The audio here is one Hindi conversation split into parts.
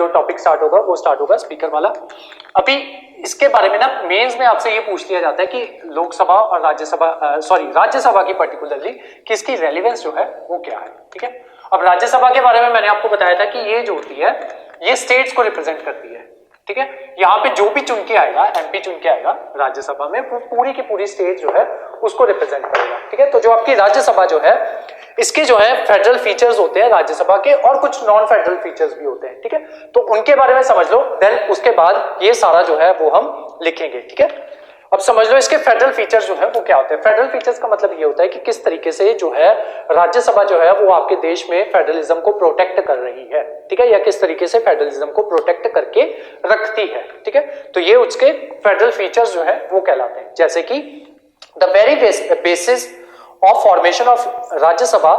जो टॉपिक स्टार्ट होगा वो स्टार्ट होगा स्पीकर वाला। अभी इसके बारे में ना मेंस में आपसे ये पूछ लिया जाता है कि लोकसभा और राज्यसभा राज्यसभा की पर्टिकुलरली किसकी रेलेवेंस जो है वो क्या है, ठीक है। अब राज्यसभा के बारे में मैंने आपको बताया था कि ये जो होती है ये स्टेट्स को रिप्रेजेंट करती है, ठीक है। यहाँ पे जो भी चुन के आएगा, एमपी चुन के आएगा राज्यसभा में, वो पूरी की पूरी स्टेट जो है उसको रिप्रेजेंट करेगा, ठीक है। तो जो आपकी राज्यसभा जो है इसके जो है फेडरल फीचर्स होते हैं राज्यसभा के, और कुछ नॉन फेडरल फीचर्स भी होते हैं, ठीक है। तो उनके बारे में समझ लो, देन उसके बाद ये सारा जो है वो हम लिखेंगे, ठीक है। अब समझ लो इसके फेडरल फीचर्स जो है वो क्या होते हैं। फेडरल फीचर्स का मतलब ये होता है कि किस तरीके से जो है राज्यसभा जो है वो आपके देश में फेडरलिज्म को प्रोटेक्ट कर रही है, ठीक है, या किस तरीके से फेडरलिज्म को प्रोटेक्ट करके रखती है, ठीक है। तो ये उसके फेडरल फीचर्स जो है वो कहलाते हैं। जैसे कि the very basis of formation of Rajya Sabha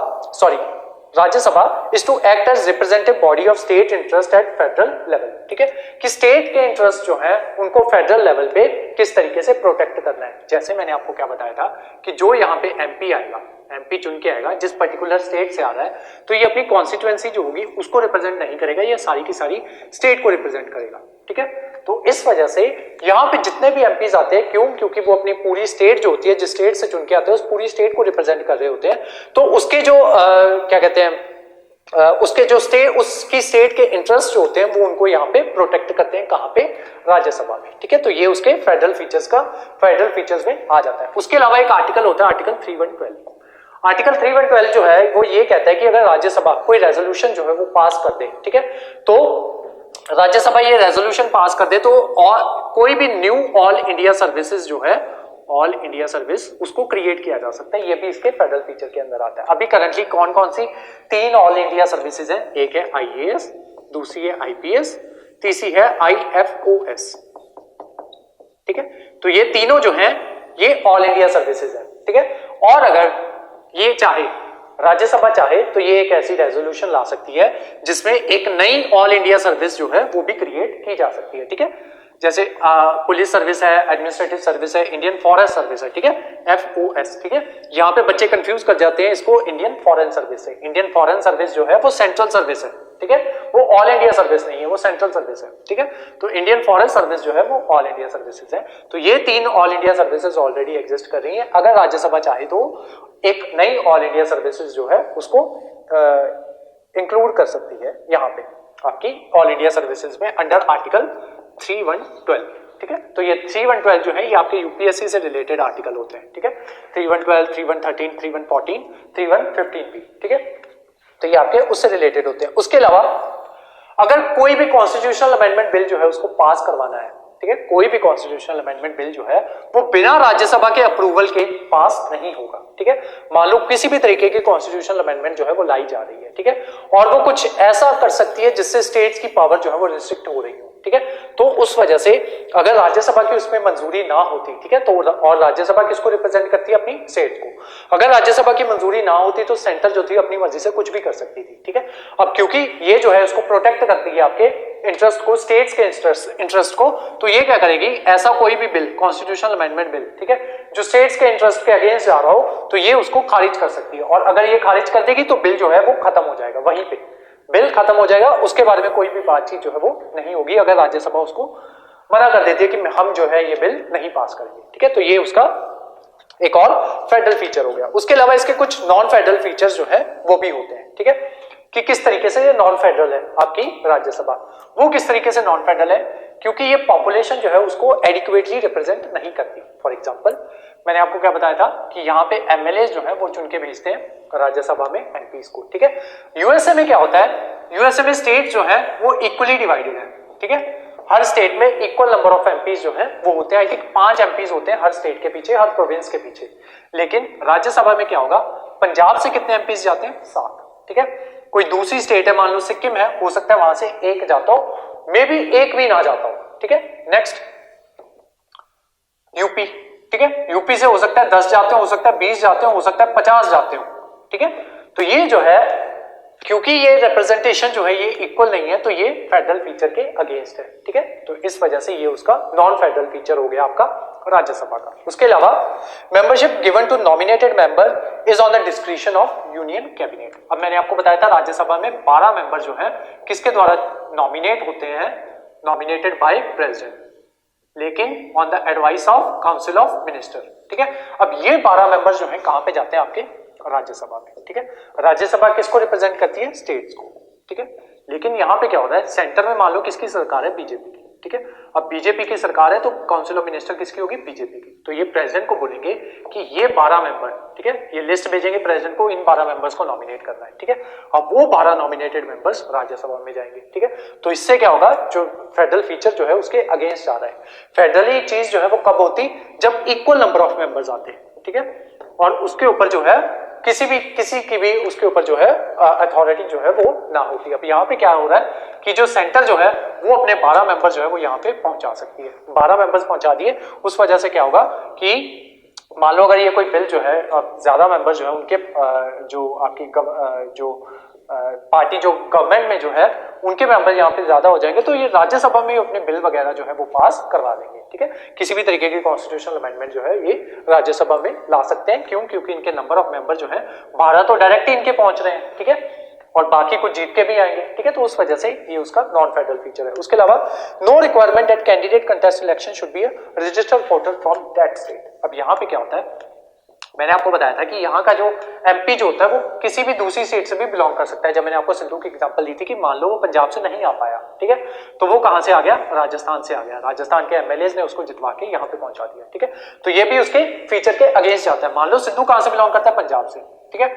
is to act as representative body of state interest at federal level, ठीक है, कि स्टेट के इंटरेस्ट जो है उनको फेडरल लेवल पे किस तरीके से प्रोटेक्ट करना है। जैसे मैंने आपको क्या बताया था कि जो यहाँ पे एमपी आएगा, एमपी चुन के आएगा जिस पर्टिकुलर स्टेट से आ रहा है, तो ये अपनी कॉन्स्टिट्यूएंसी जो होगी उसको रिप्रेजेंट नहीं करेगा, ये सारी की सारी स्टेट को रिप्रेजेंट करेगा, ठीक है। तो इस वजह से यहाँ पे जितने भी एमपीज आते हैं, क्यों, क्योंकि वो अपनी पूरी स्टेट जो होती है, जिस स्टेट से चुन के आते हैं उस पूरी स्टेट को रिप्रेजेंट कर रहे होते हैं। तो उसके जो क्या कहते हैं उसके जो उसकी स्टेट के इंटरेस्ट जो होते हैं वो उनको यहाँ पे प्रोटेक्ट करते हैं, कहाँ पे, राज्यसभा में, ठीक है। तो ये उसके फेडरल फीचर्स में आ जाता है। उसके अलावा एक आर्टिकल होता है आर्टिकल 312। आर्टिकल 312 जो है वो ये कहता है कि अगर राज्यसभा कोई रेजोल्यूशन जो है वो पास कर दे, ठीक है, तो राज्यसभा ये रेजोल्यूशन पास कर दे तो और कोई भी न्यू ऑल इंडिया सर्विसेज जो है, ऑल इंडिया सर्विस, उसको क्रिएट किया जा सकता है। ये भी इसके फेडरल फीचर के अंदर आता है। अभी करंटली कौन कौन सी 3 ऑल इंडिया सर्विसेज है? एक है आईएएस, दूसरी है आईपीएस, तीसरी है आईएफओएस, ठीक है। तो ये तीनों जो है ये ऑल इंडिया सर्विसेज है, ठीक है। और अगर ये चाहे, राज्यसभा चाहे, तो ये एक ऐसी रेजोल्यूशन ला सकती है जिसमें एक नई ऑल इंडिया सर्विस जो है वो भी क्रिएट की जा सकती है, ठीक है। जैसे पुलिस सर्विस है, एडमिनिस्ट्रेटिव सर्विस है, इंडियन फॉरेस्ट सर्विस है, ठीक है, एफओएस, ठीक है। यहाँ पे बच्चे कंफ्यूज कर जाते हैं इसको इंडियन फॉरेन सर्विस से। इंडियन फॉरेन सर्विस जो है वो सेंट्रल सर्विस है, ठीक है, वो ऑल इंडिया सर्विस नहीं है, वो सेंट्रल सर्विस है, ठीक है। तो इंडियन फॉरेन सर्विस जो है वो ऑल इंडिया सर्विसेज है। तो ये 3 all India services already exist कर रही है। अगर राज्यसभा चाहे तो एक नई ऑल इंडिया सर्विसेज जो है उसको इंक्लूड कर सकती है यहाँ पे आपकी ऑल इंडिया सर्विसेज में अंडर आर्टिकल 312, ठीक है। तो ये 312 जो है ये आपके यूपीएससी से रिलेटेड आर्टिकल होते हैं, ठीक है। 312, 3113, 3114, 3115 भी, ठीक है। तो ये आपके उससे रिलेटेड होते हैं। उसके अलावा अगर कोई भी कॉन्स्टिट्यूशनल अमेंडमेंट बिल जो है उसको पास करवाना है, ठीक है, कोई भी कॉन्स्टिट्यूशनल अमेंडमेंट बिल जो है वो बिना राज्यसभा के अप्रूवल के पास नहीं होगा, ठीक है। मान लो किसी भी तरीके की कॉन्स्टिट्यूशनल अमेंडमेंट जो है वो लाई जा रही है, ठीक है, और वो कुछ ऐसा कर सकती है जिससे स्टेट्स की पावर जो है वो रिस्ट्रिक्ट हो रही हो, ठीक है। तो उस वजह से अगर राज्यसभा की उसमें मंजूरी ना होती, ठीक है, तो और राज्यसभा किसको रिप्रेजेंट करती है? अपनी स्टेट को। अगर राज्यसभा की मंजूरी ना होती तो सेंटर जो थी अपनी मर्जी से कुछ भी कर सकती थी, ठीक है। अब क्योंकि ये जो है उसको प्रोटेक्ट करती है आपके इंटरेस्ट को, स्टेट्स के इंटरेस्ट को, तो ये क्या करेगी, ऐसा कोई भी बिल, कॉन्स्टिट्यूशनल अमेंडमेंट बिल, ठीक है, जो स्टेट्स के इंटरेस्ट के अगेंस्ट जा रहा हो तो ये उसको खारिज कर सकती है। और अगर ये खारिज कर देगी तो बिल जो है वो खत्म हो जाएगा, वहीं पे बिल खत्म हो जाएगा, उसके बारे में कोई भी बातचीत जो है वो नहीं होगी अगर राज्यसभा उसको मना कर देती है कि हम जो है ये बिल नहीं पास करेंगे, ठीक है। तो ये उसका एक और फेडरल फीचर हो गया। उसके अलावा इसके कुछ नॉन फेडरल फीचर्स जो है वो भी होते हैं, ठीक है, कि किस तरीके से ये नॉन फेडरल है आपकी राज्यसभा। वो किस तरीके से नॉन फेडरल है? क्योंकि ये पॉपुलेशन जो है उसको एडिक्वेटली रिप्रेजेंट नहीं करती। फॉर एग्जांपल मैंने आपको क्या बताया था कि यहाँ पे एमएलए जो है वो चुन के भेजते हैं राज्यसभा में एमपीज को, ठीक है। यूएसए में क्या होता है, यूएसए में स्टेट जो है वो इक्वली डिवाइडेड है, ठीक है, हर स्टेट में इक्वल नंबर ऑफ एमपीज जो है वो होते हैं। आई थिंक 5 एमपीज होते हैं हर स्टेट के पीछे, हर प्रोविंस के पीछे। लेकिन राज्यसभा में क्या होगा, पंजाब से कितने एमपीज जाते हैं? 7, ठीक है। कोई दूसरी स्टेट है, मान लो सिक्किम है, हो सकता है वहां से 1 जाता हो, मे बी 1 भी ना जाता हो, ठीक है। नेक्स्ट यूपी, ठीक है, यूपी से हो सकता है 10 जाते हो सकता है 20 जाते हो सकता है 50 जाते हो, ठीक है। तो ये जो है क्योंकि ये रिप्रेजेंटेशन जो है ये इक्वल नहीं है तो ये फेडरल फीचर के अगेंस्ट है, ठीक है। तो इस वजह से ये उसका नॉन फेडरल फीचर हो गया आपका राज्यसभा का। उसके अलावा membership given to nominated member is on the discretion of union cabinet. अब मैंने आपको बताया था राज्यसभा में 12 मेंबर जो है किसके द्वारा नॉमिनेट होते हैं, नॉमिनेटेड बाय प्रेसिडेंट, लेकिन on the advice of council of minister. ठीक है, अब ये 12 मेंबर जो है कहां पे जाते हैं, आपके राज्यसभा में। ठीक है, राज्यसभा किसको रिप्रेजेंट करती है, स्टेट्स को। ठीक है, लेकिन यहां पे क्या होता है, सेंटर में मान लो किसकी सरकार है, बीजेपी की। ठीक है, अब बीजेपी की सरकार है तो काउंसिल ऑफ मिनिस्टर किसकी होगी, बीजेपी की। तो ये प्रेसिडेंट को बोलेंगे कि ये 12 मेंबर, ठीक है, ये लिस्ट भेजेंगे प्रेसिडेंट को, इन 12 मेंबर्स को नॉमिनेट करना है। ठीक है, अब वो 12 नॉमिनेटेड मेंबर्स राज्यसभा में जाएंगे। ठीक है, तो इससे क्या होगा, जो फेडरल फीचर जो है उसके अगेंस्ट जा रहा है। फेडरली चीज जो है वो कब होती, जब इक्वल नंबर ऑफ मेंबर्स आते हैं। ठीक है, और उसके ऊपर जो है किसी की भी उसके ऊपर जो है अथॉरिटी जो है वो ना होती। अब यहाँ पे क्या हो रहा है कि जो सेंटर जो है वो अपने 12 मेंबर जो है वो यहाँ पे पहुंचा सकती है। 12 मेंबर्स पहुंचा दिए, उस वजह से क्या होगा कि मान लो अगर ये कोई बिल जो है, ज्यादा मेंबर जो है उनके जो आपकी जो पार्टी जो गवर्नमेंट में जो है उनके मेंबर यहाँ पे ज्यादा हो जाएंगे, तो ये राज्यसभा में अपने बिल वगैरह जो है वो पास करवा देंगे। ठीक है, किसी भी तरीके की कॉन्स्टिट्यूशनल अमेंडमेंट जो है ये राज्यसभा में ला सकते हैं। क्यों, क्योंकि इनके नंबर ऑफ मेंबर जो है 12 तो डायरेक्ट ही इनके पहुंच रहे हैं। ठीक है, और बाकी कुछ जीत के भी आएंगे। ठीक है, तो उस वजह से ये उसका नॉन फेडरल फीचर है। उसके अलावा no requirement that candidate contest election should be a registered voter from that state. अब यहाँ पे क्या होता है, मैंने आपको बताया था कि यहाँ का जो एमपी जो होता है वो किसी भी दूसरी स्टेट से भी बिलोंग कर सकता है। जब मैंने आपको सिद्धू की एग्जांपल दी थी कि मान लो वो पंजाब से नहीं आ पाया, ठीक है, तो वो कहां से आ गया, राजस्थान से आ गया, राजस्थान के एमएलएज ने उसको जितवा के यहाँ पे पहुंचा दिया। ठीक है, तो ये भी उसके फीचर के अगेंस्ट जाता है। मान लो सिद्धू कहां से बिलोंग करता है, पंजाब से। ठीक है,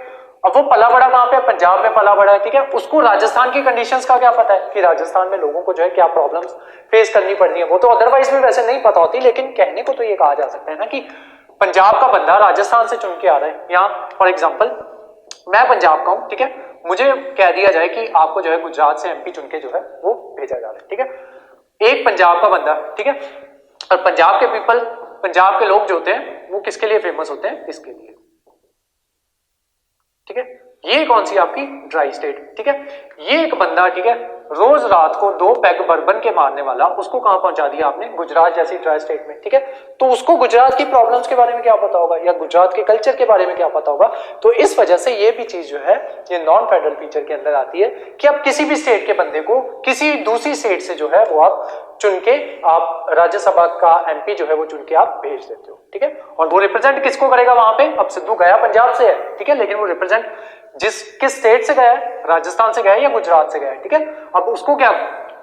अब वो पला बड़ा कहां पे, पंजाब में पला बड़ा है। ठीक है, उसको राजस्थान की कंडीशंस का क्या पता है कि राजस्थान में लोगों को जो है क्या प्रॉब्लम्स फेस करनी पड़ रही है, वो तो अदरवाइज भी वैसे नहीं पता होती, लेकिन कहने को तो ये कहा जा सकता है ना कि पंजाब का बंदा राजस्थान से चुन के आ रहा है। यहाँ फॉर एग्जांपल मैं पंजाब का हूं, ठीक है, मुझे कह दिया जाए कि आपको जो है गुजरात से एमपी चुन के जो है वो भेजा जा रहा है। ठीक है, एक पंजाब का बंदा, ठीक है, और पंजाब के पीपल, पंजाब के लोग जो होते हैं वो किसके लिए फेमस होते हैं, इसके लिए। ठीक है, ये कौन सी आपकी ड्राई स्टेट। ठीक है, ये एक बंदा, ठीक है, रोज रात को 2 पैग बर्बन के मारने वाला, उसको कहां पहुंचा दिया आपने, गुजरात जैसी ड्राई स्टेट में। ठीक है, तो उसको गुजरात की प्रॉब्लम्स के बारे में क्या पता होगा या गुजरात के कल्चर के बारे में क्या पता होगा। तो इस वजह से ये भी चीज जो है ये नॉन फेडरल फीचर के अंदर आती है कि आप किसी भी स्टेट के बंदे को किसी दूसरी स्टेट से जो है वो आप चुन के आप राज्यसभा का एमपी जो है वो चुन के आप भेज देते हो। ठीक है, और वो रिप्रेजेंट किसको करेगा वहां पे, अब सिद्धू गया पंजाब से है, ठीक है, लेकिन वो रिप्रेजेंट किस स्टेट से गया है, राजस्थान से गया है या गुजरात से गया है। ठीक है, अब उसको क्या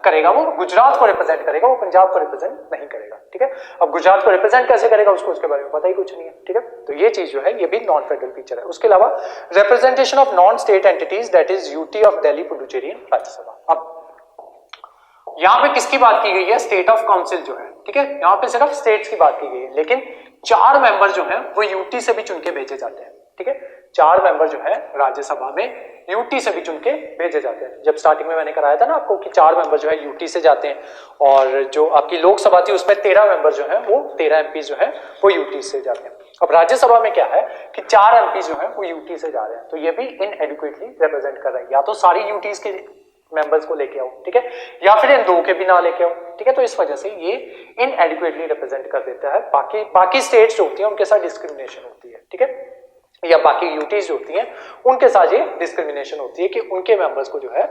करेगा, वो गुजरात को रिप्रेजेंट करेगा, वो पंजाब को रिप्रेजेंट नहीं करेगा। ठीक है, अब गुजरात को रिप्रेजेंट कैसे करेगा, उसको उसके बारे में पता ही कुछ नहीं है। ठीक है, तो ये चीज जो है ये भी नॉन फेडरल फीचर है। उसके अलावा representation of non state entities that is UT of Delhi, Puducherry and Rajya Sabha. अब यहां पे किसकी बात की गई है, स्टेट ऑफ काउंसिल जो है। ठीक है, यहां पे सिर्फ स्टेट्स की बात की गई है, लेकिन 4 मेंबर जो है वो यूटी से भी चुन के भेजे जाते हैं। ठीक है, 4 मेंबर जो है राज्यसभा में यूटी से भी चुन के भेजे जाते हैं। जब स्टार्टिंग में मैंने कराया था ना आपको कि 4 मेंबर जो है यूटी से जाते हैं, और जो आपकी लोकसभा थी उसमें 13 मेंबर जो है वो 13 एमपी जो है वो यूटी से जाते हैं। अब राज्यसभा में क्या है कि 4 एमपी जो है वो यूटी से जा रहे हैं, तो ये भी इनएडिक्वेटली रिप्रेजेंट कर रहा है। या तो सारी यूटीज के मेंबर्स को लेके आओ, ठीक है, या फिर इन 2 के भी ना लेके आओ। ठीक है, तो इस वजह से ये इनएडिक्वेटली रिप्रेजेंट कर देता है। बाकी स्टेट्स जो होती हैं उनके साथ डिस्क्रिमिनेशन होती है। ठीक है, या बाकी यूटीज जो होती हैं उनके साथ ये डिस्क्रिमिनेशन होती है कि उनके मेंबर्स को जो है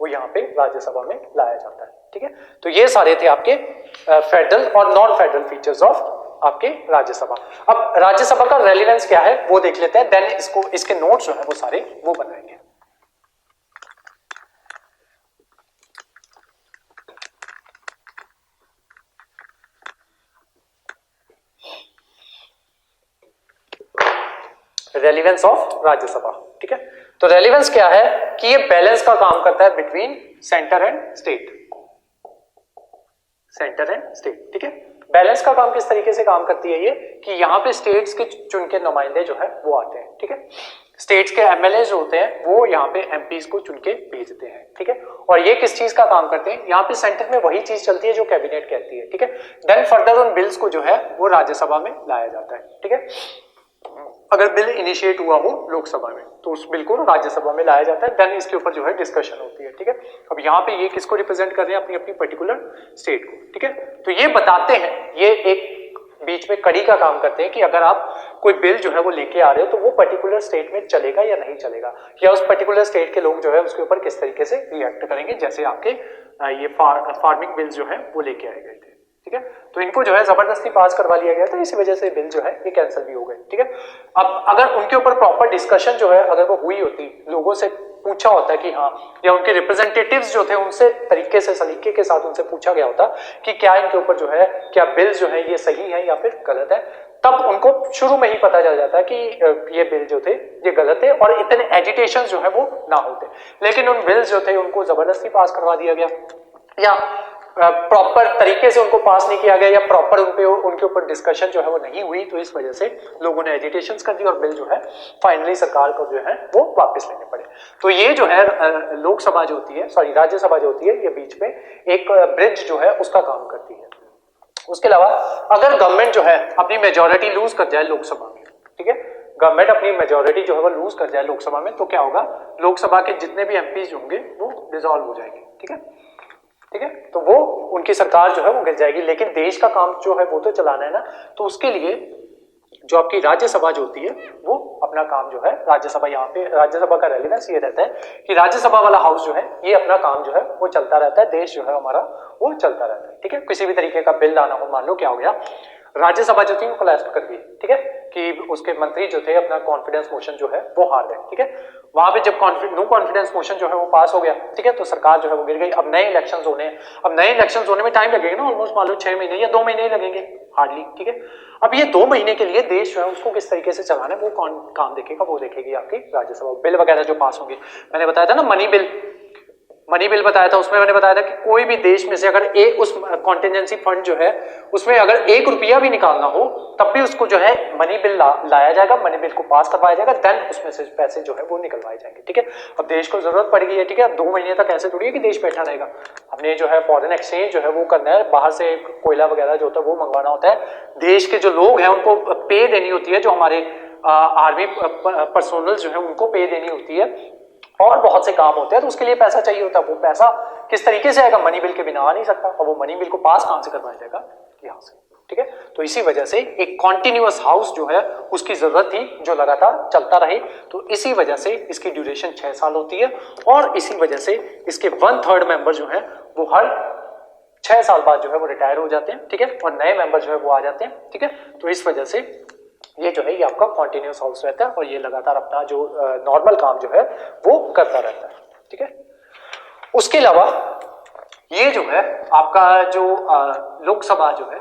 वो यहाँ पे राज्यसभा में लाया जाता है। ठीक है, तो ये सारे थे आपके फेडरल और नॉन फेडरल फीचर्स ऑफ आपके राज्यसभा। अब राज्यसभा का रेलेवेंस क्या है वो देख लेते हैं, देन इसके नोट्स जो है वो सारे वो बनाएंगे। Relevance of Rajya Sabha. ठीक है, तो रेलिवेंस क्या है कि ये बैलेंस का काम करता है between centre and state, centre and state. ठीक है, बैलेंस का काम किस तरीके से काम करती है ये कि यहाँ पे स्टेट्स के चुन के नुमाइंदे जो है वो आते हैं। ठीक है, स्टेट्स के एमएलए जो होते हैं वो यहाँ पे एमपीज को चुन के भेजते हैं। ठीक है, और ये किस चीज का काम करते हैं, यहाँ पे सेंटर में वही चीज चलती है जो कैबिनेट कहती है। ठीक है, देन फर्दर उन बिल्स को जो है वो राज्यसभा में लाया जाता है। ठीक है, अगर बिल इनिशिएट हुआ हो लोकसभा में तो उस बिल को राज्यसभा में लाया जाता है, देन इसके ऊपर जो है डिस्कशन होती है। ठीक है, अब यहाँ पे ये किसको रिप्रेजेंट कर रहे हैं, अपनी अपनी पर्टिकुलर स्टेट को। ठीक है, तो ये बताते हैं, ये एक बीच में कड़ी का काम करते हैं कि अगर आप कोई बिल जो है वो लेके आ रहे हो तो वो पर्टिकुलर स्टेट में चलेगा या नहीं चलेगा, या उस पर्टिकुलर स्टेट के लोग जो है उसके ऊपर किस तरीके से रिएक्ट करेंगे, जैसे आपके ये फार्मिंग बिल जो है वो लेके आए गए थे। ठीक है, तो इनको जो है जबरदस्ती पास करवा लिया गया था, इसी वजह से बिल जो है ये कैंसिल भी हो गए। ठीक है, अब अगर उनके ऊपर प्रॉपर डिस्कशन जो है अगर वो हुई होती, लोगों से पूछा होता कि हाँ, या उनके रिप्रेजेंटेटिव्स जो थे उनसे तरीके से सलीके के साथ उनसे पूछा गया होता कि क्या इनके ऊपर जो है क्या बिल जो है ये सही है या फिर गलत है, तब उनको शुरू में ही पता चल जाता है कि ये बिल जो थे ये गलत है और इतने एजिटेशन जो है वो ना होते। लेकिन उन बिल्स जो थे उनको जबरदस्ती पास करवा दिया गया, या प्रॉपर तरीके से उनको पास नहीं किया गया, या प्रॉपर उनके ऊपर डिस्कशन जो है वो नहीं हुई, तो इस वजह से लोगों ने एजिटेशंस कर दी और बिल जो है फाइनली सरकार को जो है वो वापस लेने पड़े। तो ये जो है लोकसभा जो होती है, सॉरी राज्यसभा जो होती है, ये बीच में एक ब्रिज जो है उसका काम करती है। उसके अलावा अगर गवर्नमेंट जो है अपनी मेजोरिटी लूज कर जाए लोकसभा में, ठीक है, गवर्नमेंट अपनी मेजोरिटी जो है वो लूज कर जाए लोकसभा में, तो क्या होगा, लोकसभा के जितने भी एमपीज होंगे वो डिसॉल्व हो जाएंगे। ठीक है, ठीक है, तो वो उनकी सरकार जो है वो गिर जाएगी। लेकिन देश का काम जो है वो तो चलाना है ना, तो उसके लिए जो आपकी राज्यसभा जो होती है वो अपना काम जो है, राज्यसभा, यहाँ पे राज्यसभा का रेलेवेंस ये रहता है कि राज्यसभा वाला हाउस जो है ये अपना काम जो है वो चलता रहता है, देश जो है हमारा वो चलता रहता है। ठीक है, किसी भी तरीके का बिल लाना हो, मान लो क्या हो गया, राज्यसभा जो थी वो कोलैप्स कर दी, ठीक है, कि उसके मंत्री जो थे अपना कॉन्फिडेंस मोशन जो है वो हार गए। ठीक है, वहां पे जब नो कॉन्फिडेंस मोशन जो है वो पास हो गया, ठीक है, तो सरकार जो है वो गिर गई। अब नए इलेक्शंस होने हैं, अब नए इलेक्शंस होने में टाइम लगेगा ना, ऑलमोस्ट मान लो 6 महीने या 2 महीने ही लगेंगे हार्डली। ठीक है, अब ये 2 महीने के लिए देश जो है उसको किस तरीके से चलाना है वो कौन काम देखेगा, वो देखेगी आपकी राज्यसभा। बिल वगैरह जो पास होंगे, मैंने बताया था ना मनी बिल बताया था, उसमें मैंने बताया था कि कोई भी देश में से अगर एक उस कॉन्टिजेंसी फंड जो है उसमें अगर 1 रुपया भी निकालना हो तब भी उसको जो है मनी बिल लाया जाएगा, मनी बिल को पास करवाया जाएगा, देन उसमें से पैसे जो है वो निकलवाए जाएंगे। ठीक है, अब देश को जरूरत पड़ेगी है, ठीक है, 2 महीने तक ऐसे थोड़ी है कि देश बैठा रहेगा, हमने जो है फॉरेन एक्सचेंज जो है वो करना है, बाहर से कोयला वगैरह जो होता है वो मंगवाना होता है, देश के जो लोग हैं उनको पे देनी होती है, जो हमारे आर्मी पर्सोनल जो है उनको पे देनी होती है, और बहुत से काम होते हैं, तो उसके लिए पैसा चाहिए होता है। वो पैसा किस तरीके से आएगा, मनी बिल के बिना आ नहीं सकता, और वो मनी बिल को पास कहां से करवाया जाएगा, यहां से। ठीक है, तो इसी वजह से एक कॉन्टिन्यूअस हाउस जो है उसकी जरूरत थी जो लगातार चलता रहे, तो इसी वजह से इसकी ड्यूरेशन 6 साल होती है, और इसी वजह से इसके 1/3 मेंबर जो है वो हर 6 साल बाद जो है वो रिटायर हो जाते हैं। ठीक है, और नए मेंबर जो है वो आ जाते हैं। ठीक है, तो इस वजह से ये जो है ये आपका कॉन्टिन्यूअस हाउस रहता है, और ये लगातार अपना जो नॉर्मल काम जो है वो करता रहता है। ठीक है, उसके अलावा ये जो है आपका जो लोकसभा जो है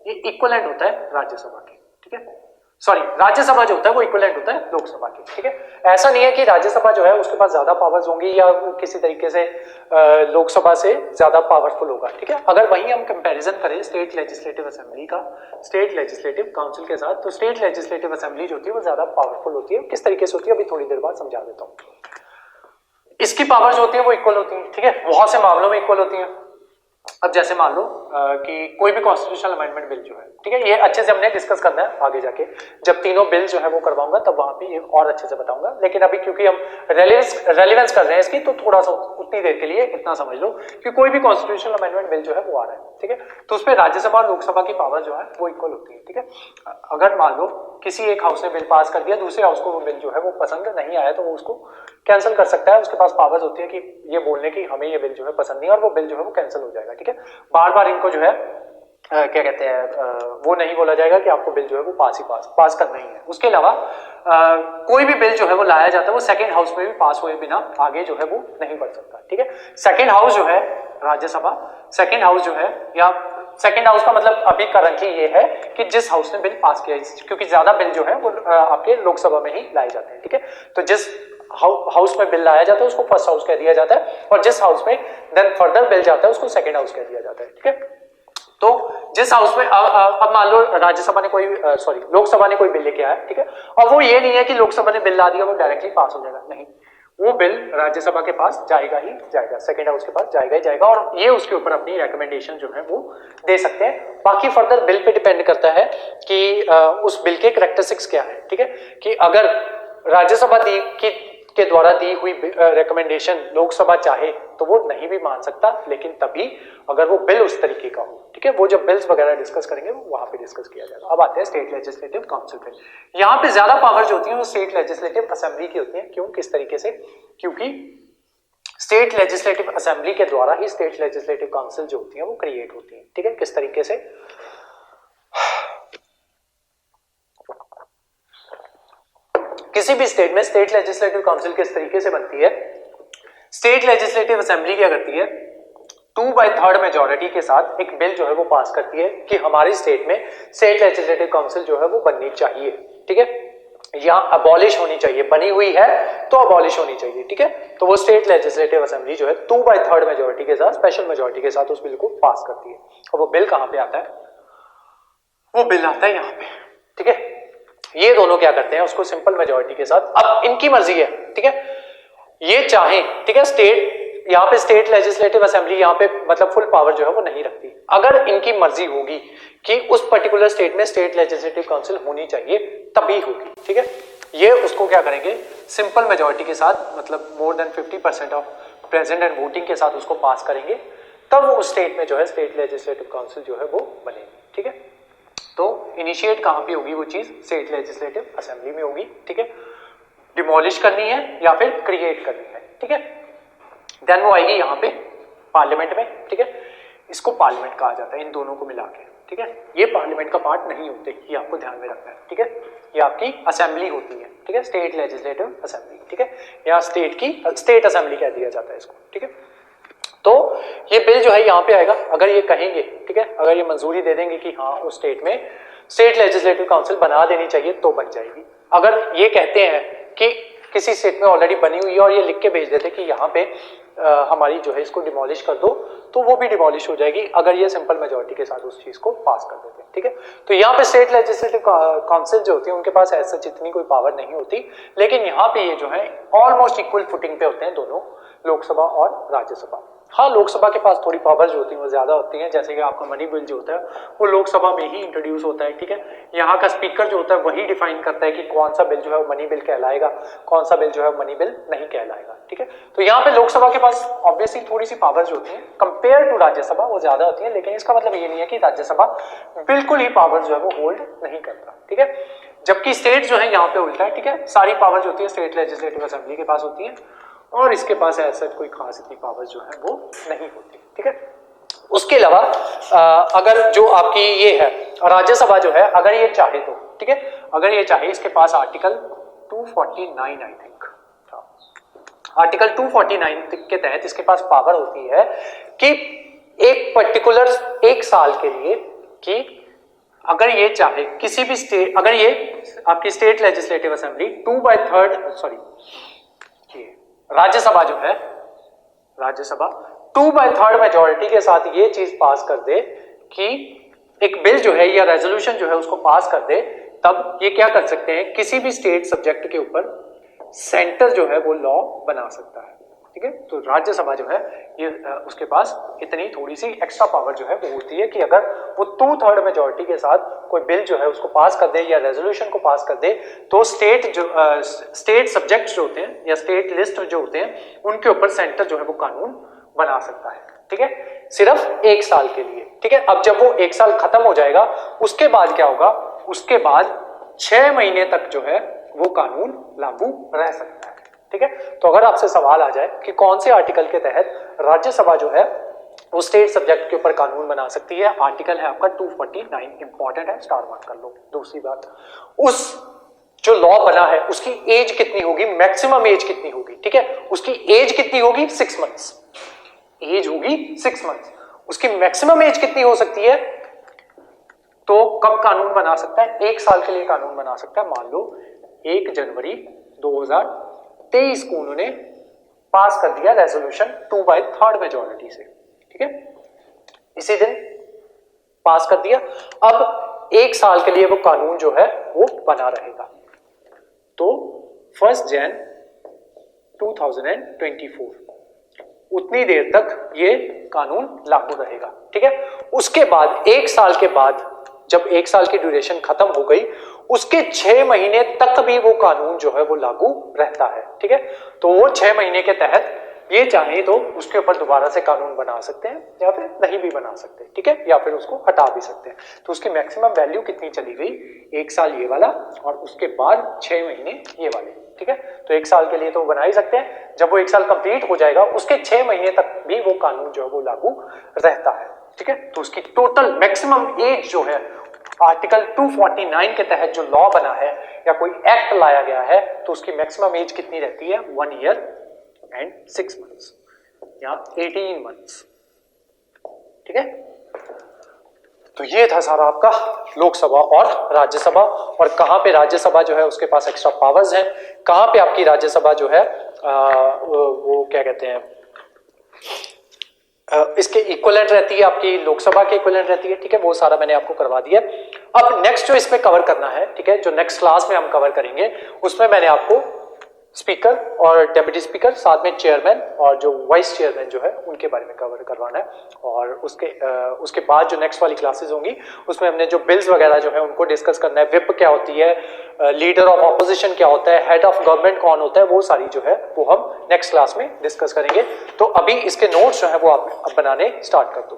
ये इक्विवेलेंट होता है राज्यसभा के। ठीक है, सॉरी, राज्यसभा जो होता है वो इक्विवेलेंट होता है लोकसभा के। ठीक है, ऐसा नहीं है कि राज्यसभा जो है उसके पास ज्यादा पावर्स होंगी या किसी तरीके से लोकसभा से ज्यादा पावरफुल होगा। ठीक है, अगर वहीं हम कंपैरिजन करें स्टेट लेजिस्लेटिव असेंबली का स्टेट लेजिस्लेटिव काउंसिल के साथ, तो स्टेट लेजिस्लेटिव असेंबली जो होती है वो ज्यादा पावरफुल होती है। किस तरीके से होती है अभी थोड़ी देर बाद समझा देता हूँ। इसकी पावर जो होती है वो इक्वल होती है। ठीक है, बहुत से मामलों में इक्वल होती है। अब जैसे मान लो कि कोई भी कॉन्स्टिट्यूशनल अमेंडमेंट बिल जो है, ठीक है, ये अच्छे से हमने डिस्कस करना है आगे जाके, जब तीनों बिल जो है वो करवाऊंगा तब वहां पे ये और अच्छे से बताऊंगा। लेकिन अभी क्योंकि हम रेलेवेंस कर रहे हैं इसकी, तो थोड़ा सा उतनी देर के लिए इतना समझ लो कि कोई भी कॉन्स्टिट्यूशनल अमेंडमेंट बिल जो है वो आ रहा है। ठीक है, तो उसमें राज्यसभा और लोकसभा की पावर जो है वो इक्वल होती है। ठीक है, अगर मान लो किसी एक हाउस ने बिल पास कर दिया, दूसरे हाउस को वो बिल जो है वो पसंद नहीं आया, तो वो उसको कैंसिल कर सकता है। उसके पास पावर्स होती है कि ये बोलने की हमें ये बिल जो है पसंद नहीं है, और वो बिल जो है वो कैंसिल हो जाएगा। ठीक है, बार बार इनको जो है क्या कहते हैं वो नहीं बोला जाएगा कि आपको बिल जो है वो पास करना ही है। उसके अलावा कोई भी बिल जो है वो लाया जाता है वो सेकंड हाउस में भी पास हुए बिना आगे जो है वो नहीं बढ़ सकता। ठीक है, सेकंड हाउस जो है राज्यसभा, सेकंड हाउस जो है, या सेकंड हाउस का मतलब अभी करंटली ये है कि जिस हाउस ने बिल पास किया, क्योंकि ज्यादा बिल जो है वो आपके लोकसभा में ही लाए जाते हैं। ठीक है, तो जिस हाउस में बिल लाया जाता है उसको फर्स्ट हाउस कह दिया जाता है, और जिस हाउस में देन फर्दर बिल जाता है उसको सेकंड हाउस कह दिया जाता है। ठीक है, तो जिस हाउस में अब मान लो राज्यसभा ने कोई लोकसभा ने कोई बिल लेके आया, ठीक है, और वो ये नहीं है कि लोकसभा ने बिल ला दिया वो डायरेक्टली पास हो जाएगा, नहीं, वो बिल राज्यसभा के पास जाएगा ही जाएगा, सेकंड हाउस के पास जाएगा ही जाएगा, और ये उसके ऊपर अपनी रिकमेंडेशन जो है वो दे सकते हैं। बाकी फर्दर बिल पे डिपेंड करता है कि उस बिल के कैरेक्टरिस्टिक्स क्या है। ठीक है, कि अगर राज्यसभा की के द्वारा दी हुई रिकमेंडेशन लोकसभा चाहे तो वो नहीं भी मान सकता, लेकिन तभी अगर वो बिल उस तरीके का हो, ठीक है। वो जब बिल्स वगैरह डिस्कस करेंगे वो वहां पे डिस्कस किया जाएगा। अब आते हैं स्टेट लेजिस्लेटिव काउंसिल पे। यहाँ पे ज्यादा पावर जो होती है वो स्टेट लेजिस्लेटिव असेंबली की होती है। क्यों, किस तरीके से? क्योंकि स्टेट लेजिस्लेटिव असेंबली के द्वारा ही स्टेट लेजिस्लेटिव काउंसिल जो होती है वो क्रिएट होती है, ठीक है। किस तरीके से? किसी भी स्टेट में स्टेट लेजिस्लेटिव काउंसिल किस तरीके से बनती है? स्टेट लेजिस्लेटिव असेंबली क्या करती है? 2/3 मेजॉरिटी के साथ एक बिल जो है वो पास करती है कि हमारी स्टेट में स्टेट लेजिस्लेटिव काउंसिल जो है वो बननी चाहिए, ठीक है, या अबॉलिश होनी चाहिए। बनी हुई है तो अबॉलिश होनी चाहिए, ठीक है। तो वो स्टेट लेजिस्लेटिव असेंबली जो है 2/3 मेजॉरिटी के साथ, स्पेशल मेजॉरिटी के साथ उस बिल को पास करती है। और वो बिल कहां पे आता है? वो बिल आता है यहाँ पे, ठीक है। ये दोनों क्या करते हैं? उसको सिंपल मेजॉरिटी के साथ, अब इनकी मर्जी है, ठीक है, ये चाहे, ठीक है, स्टेट यहाँ पे स्टेट लेजिस्लेटिव असेंबली यहाँ पे मतलब फुल पावर जो है वो नहीं रखती। अगर इनकी मर्जी होगी कि उस पर्टिकुलर स्टेट में स्टेट लेजिस्लेटिव काउंसिल होनी चाहिए तभी होगी, ठीक है। ये उसको क्या करेंगे? सिंपल मेजॉरिटी के साथ, मतलब more than 50% of present and voting के साथ उसको पास करेंगे, तब वो उस स्टेट में जो है स्टेट लेजिस्लेटिव काउंसिल जो है वो बनेगी, ठीक है। तो इनिशिएट कहां पे होगी वो चीज? स्टेट लेजिस्लेटिव असेंबली में होगी, ठीक है। डिमोलिश करनी है या फिर क्रिएट करनी है, ठीक है। देन वो आएगी यहाँ पे पार्लियामेंट में, ठीक है। इसको पार्लियामेंट कहा जाता है इन दोनों को मिला के, ठीक है। ये पार्लियामेंट का पार्ट नहीं होते, ये आपको ध्यान में रखना है, ठीक है। ये आपकी असेंबली होती है, ठीक है, स्टेट लेजिस्लेटिव असेंबली, ठीक है। यहाँ स्टेट की स्टेट असेंबली कह दिया जाता है इसको, ठीक है। तो ये बिल जो है यहाँ पे आएगा। अगर ये कहेंगे, ठीक है, अगर ये मंजूरी दे देंगे कि हाँ उस स्टेट में स्टेट लेजिस्लेटिव काउंसिल बना देनी चाहिए तो बन जाएगी। अगर ये कहते हैं कि किसी स्टेट में ऑलरेडी बनी हुई है और ये लिख के भेज देते कि यहाँ पे हमारी जो है इसको डिमोलिश कर दो, तो वो भी डिमोलिश हो जाएगी अगर ये सिंपल मेजॉरिटी के साथ उस चीज को पास कर देते हैं, ठीक है। तो यहाँ पे स्टेट लेजिस्लेटिव काउंसिल जो होती है उनके पास ऐसा जितनी कोई पावर नहीं होती, लेकिन यहाँ पे ये जो है ऑलमोस्ट इक्वल फुटिंग पे होते हैं दोनों, लोकसभा और राज्यसभा। हाँ, लोकसभा के पास थोड़ी पावर जो होती है वो ज्यादा होती है, जैसे कि आपका मनी बिल जो होता है वो लोकसभा में ही इंट्रोड्यूस होता है, ठीक है। यहाँ का स्पीकर जो होता है वही डिफाइन करता है कि कौन सा बिल जो है वो मनी बिल कहलाएगा, कौन सा बिल जो है मनी बिल नहीं कहलाएगा, ठीक है। तो यहाँ पे लोकसभा के पास ऑब्वियसली थोड़ी सी पावर जो होती है कंपेयर टू राज्यसभा वो ज्यादा होती है, लेकिन इसका मतलब ये नहीं है कि राज्यसभा बिल्कुल ही पावर जो है वो होल्ड नहीं करता, ठीक है। जबकि स्टेट जो है यहाँ पे उल्टा है, ठीक है, सारी पावर जो होती है स्टेट लेजिस्लेटिव असेंबली के पास होती है और इसके पास ऐसा कोई खास इतनी पावर जो है वो नहीं होती, ठीक है। उसके अलावा अगर जो आपकी ये है राज्यसभा जो है, अगर ये चाहे तो, ठीक है, अगर ये चाहे, इसके पास आर्टिकल 249 आई थिंक, आर्टिकल 249 के तहत इसके पास पावर होती है कि एक पर्टिकुलर एक साल के लिए, कि अगर ये चाहे किसी भी स्टेट, अगर ये आपकी स्टेट लेजिस्लेटिव असेंबली 2/3 राज्यसभा जो है, राज्यसभा 2/3 मेजॉरिटी के साथ ये चीज पास कर दे कि एक बिल जो है या रेजोल्यूशन जो है उसको पास कर दे, तब ये क्या कर सकते हैं? किसी भी स्टेट सब्जेक्ट के ऊपर सेंटर जो है वो लॉ बना सकता है, ठीक है। तो राज्यसभा जो है ये उसके पास इतनी थोड़ी सी एक्स्ट्रा पावर जो है वो होती है कि अगर वो 2/3 मेजॉरिटी के साथ कोई बिल जो है उसको पास कर दे या रेजोल्यूशन को पास कर दे, तो स्टेट जो स्टेट सब्जेक्ट जो होते हैं या स्टेट लिस्ट जो होते हैं उनके ऊपर सेंटर जो है वो कानून बना सकता है, ठीक है, सिर्फ एक साल के लिए, ठीक है। अब जब वो एक साल खत्म हो जाएगा उसके बाद क्या होगा? उसके बाद 6 महीने तक जो है वो कानून लागू रह सकता है, ठीक है। तो अगर आपसे सवाल आ जाए कि कौन से आर्टिकल के तहत राज्यसभा जो है वो स्टेट सब्जेक्ट के ऊपर कानून बना सकती है, आर्टिकल है आपका 249, इंपॉर्टेंट है, स्टार मार्क कर लो। दूसरी बात, उस जो लॉ बना है उसकी एज कितनी होगी, मैक्सिमम एज कितनी होगी, ठीक है, उसकी एज कितनी होगी? 6 मंथ्स एज होगी, 6 मंथ्स। उसकी मैक्सिमम एज कितनी हो सकती है? तो कब कानून बना सकता है? 1 साल के लिए कानून बना सकता है। मान लो 1 जनवरी 2023 को उन्होंने पास कर दिया रेजोल्यूशन 2/3 मेजॉरिटी से, ठीक है, इसी दिन पास कर दिया। अब 1 साल के लिए वो कानून जो है वो बना रहेगा। तो 1 जनवरी 2024 उतनी देर तक ये कानून लागू रहेगा, ठीक है। उसके बाद 1 साल के बाद, जब 1 साल की ड्यूरेशन खत्म हो गई, उसके 6 महीने तक भी वो कानून जो है वो लागू रहता है। ठीक है, तो वो 6 महीने के तहत ये चाहे तो उसके ऊपर दोबारा से कानून बना सकते हैं या फिर नहीं भी बना सकते। ठीक है, या फिर उसको हटा भी सकते हैं। तो उसकी मैक्सिमम वैल्यू कितनी चली गई, 1 साल ये वाला और उसके बाद 6 महीने ये वाले। ठीक है, तो 1 साल के लिए तो बना ही सकते हैं, जब वो 1 साल कंप्लीट हो जाएगा उसके 6 महीने तक भी वो कानून जो है वो लागू रहता है। ठीक है, तो उसकी टोटल मैक्सिमम एज जो है आर्टिकल 249 के तहत जो लॉ बना है या कोई एक्ट लाया गया है तो उसकी मैक्सिमम एज कितनी रहती है, 1 ईयर एंड 6 मंथ्स या 18 मंथ्स। ठीक है, तो ये था सारा आपका लोकसभा और राज्यसभा, और कहां पे राज्यसभा जो है उसके पास एक्स्ट्रा पावर्स हैं, कहां पे आपकी राज्यसभा जो है वो क्या कहते हैं इसके इक्विवेलेंट रहती है, आपकी लोकसभा के इक्विवेलेंट रहती है। ठीक है, वो सारा मैंने आपको करवा दिया। अब नेक्स्ट जो इसमें कवर करना है, ठीक है, जो नेक्स्ट क्लास में हम कवर करेंगे उसमें मैंने आपको स्पीकर और डेप्यूटी स्पीकर साथ में चेयरमैन और जो वाइस चेयरमैन जो है उनके बारे में कवर करवाना है। और उसके बाद जो नेक्स्ट वाली क्लासेस होंगी उसमें हमने जो बिल्स वगैरह जो है उनको डिस्कस करना है, विप क्या होती है, लीडर ऑफ ऑपोजिशन क्या होता है, हेड ऑफ गवर्नमेंट कौन होता है, वो सारी जो है वो हम नेक्स्ट क्लास में डिस्कस करेंगे। तो अभी इसके नोट्स जो है वो आप बनाने स्टार्ट कर दो।